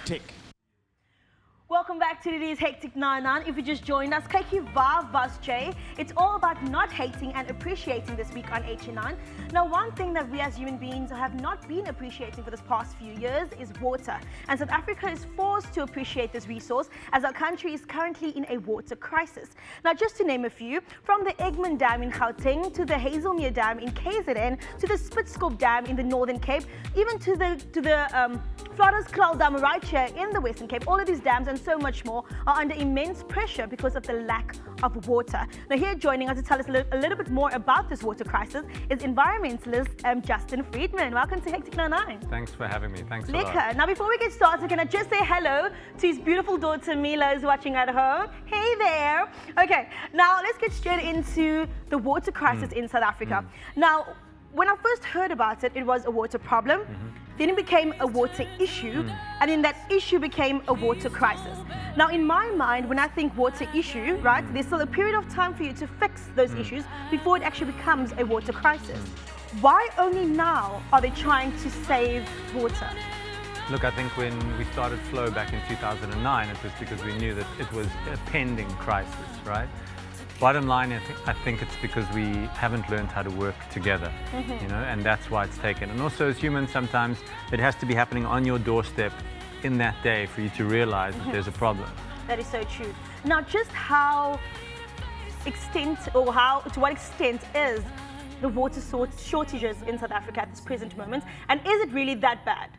Hectic. Welcome back to today's Hectic 99. If you just joined us, Keki Vav Bus J. It's all about not hating and appreciating this week on HN9. Now, one thing that we as human beings have not been appreciating for this past few years is water. And South Africa is forced to appreciate this resource as our country is currently in a water crisis. Now, just to name a few, from the Egmont Dam in Gauteng to the Hazelmere Dam in KZN to the Spitskop Dam in the Northern Cape, even to the Florisklal Dam right here in the Western Cape, all of these dams and so much more are under immense pressure because of the lack of water. Now here joining us to tell us a little bit more about this water crisis is environmentalist Justin Friedman. Welcome to Hectic 99. Thanks for having me. Thanks a lot. Now before we get started, can I just say hello to his beautiful daughter Mila who's watching at home. Hey there. Okay, now let's get straight into the water crisis in South Africa. Now, when I first heard about it, it was a water problem. Then it became a water issue, and then that issue became a water crisis. Now, in my mind, when I think water issue, right, there's still a period of time for you to fix those issues before it actually becomes a water crisis. Why only now are they trying to save water? Look, I think when we started Flow back in 2009, it was because we knew that it was a pending crisis, right? Bottom line, I think it's because we haven't learned how to work together, you know, and that's why it's taken. And also as humans, sometimes it has to be happening on your doorstep in that day for you to realize that there's a problem. That is so true. Now, just to what extent is the water shortages in South Africa at this present moment, and is it really that bad?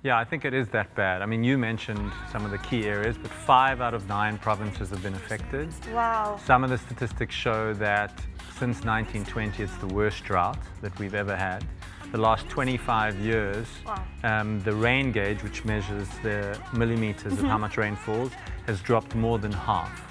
Yeah, I think it is that bad. I mean, you mentioned some of the key areas, but 5 out of 9 provinces have been affected. Wow. Some of the statistics show that since 1920, it's the worst drought that we've ever had. The last 25 years, the rain gauge, which measures the millimeters of how much rain falls, has dropped more than half.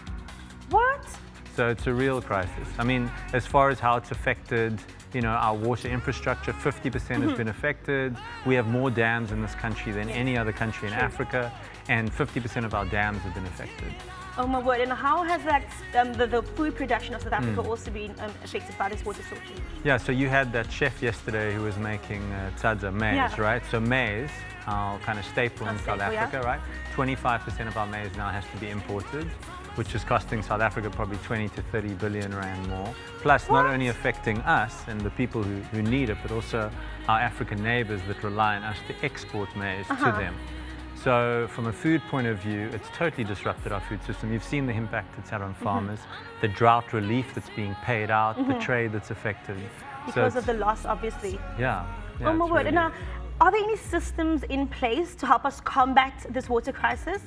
What? So it's a real crisis. I mean, as far as how it's affected, you know, our water infrastructure, 50% has been affected. We have more dams in this country than any other country in Africa, and 50% of our dams have been affected. Oh my word, and how has that, the food production of South Africa also been affected by this water shortage? Yeah, so you had that chef yesterday who was making tzaza, maize, right? So maize, our kind of staple in South Africa, right? 25% of our maize now has to be imported, which is costing South Africa probably 20 to 30 billion rand more. Plus, not only affecting us and the people who need it, but also our African neighbors that rely on us to export maize to them. So from a food point of view, it's totally disrupted our food system. You've seen the impact it's had on farmers, the drought relief that's being paid out, the trade that's affected. Because of the loss, obviously. Yeah. Oh my word. And now, are there any systems in place to help us combat this water crisis?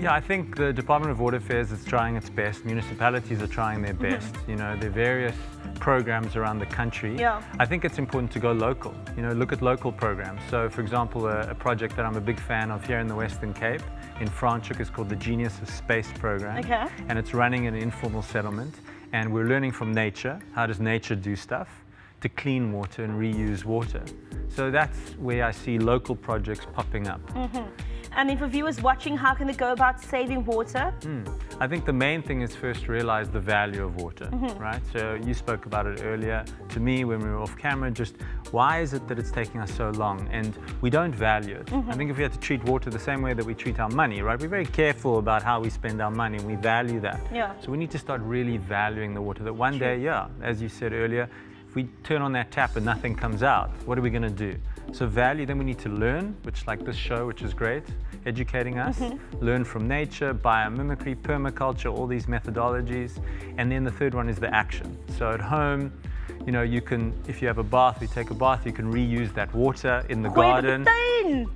Yeah, I think the Department of Water Affairs is trying its best. Municipalities are trying their best. You know, there are various programs around the country. Yeah. I think it's important to go local, you know, look at local programs. So, for example, a project that I'm a big fan of here in the Western Cape, in Franschhoek, is called the Genius of Space program. Okay. And it's running in an informal settlement. And we're learning from nature. How does nature do stuff to clean water and reuse water? So that's where I see local projects popping up. And then for viewers watching, how can they go about saving water? I think the main thing is first realize the value of water, right? So you spoke about it earlier to me when we were off camera, just why is it that it's taking us so long? And we don't value it. I think if we had to treat water the same way that we treat our money, right? We're very careful about how we spend our money and we value that. Yeah. So we need to start really valuing the water that one day, as you said earlier, if we turn on that tap and nothing comes out, what are we going to do? So value, then we need to learn, which like this show, which is great, educating us, learn from nature, biomimicry, permaculture, all these methodologies. And then the third one is the action. So at home, you know, you can, if you have a bath, you take a bath, you can reuse that water in the garden.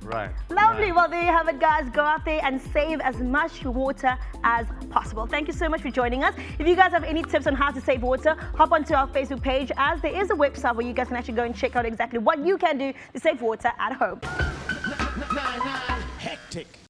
Right. Lovely. Well, there you have it, guys. Go out there and save as much water as possible. Thank you so much for joining us. If you guys have any tips on how to save water, hop onto our Facebook page, as there is a website where you guys can actually go and check out exactly what you can do to save water at home. Hectic.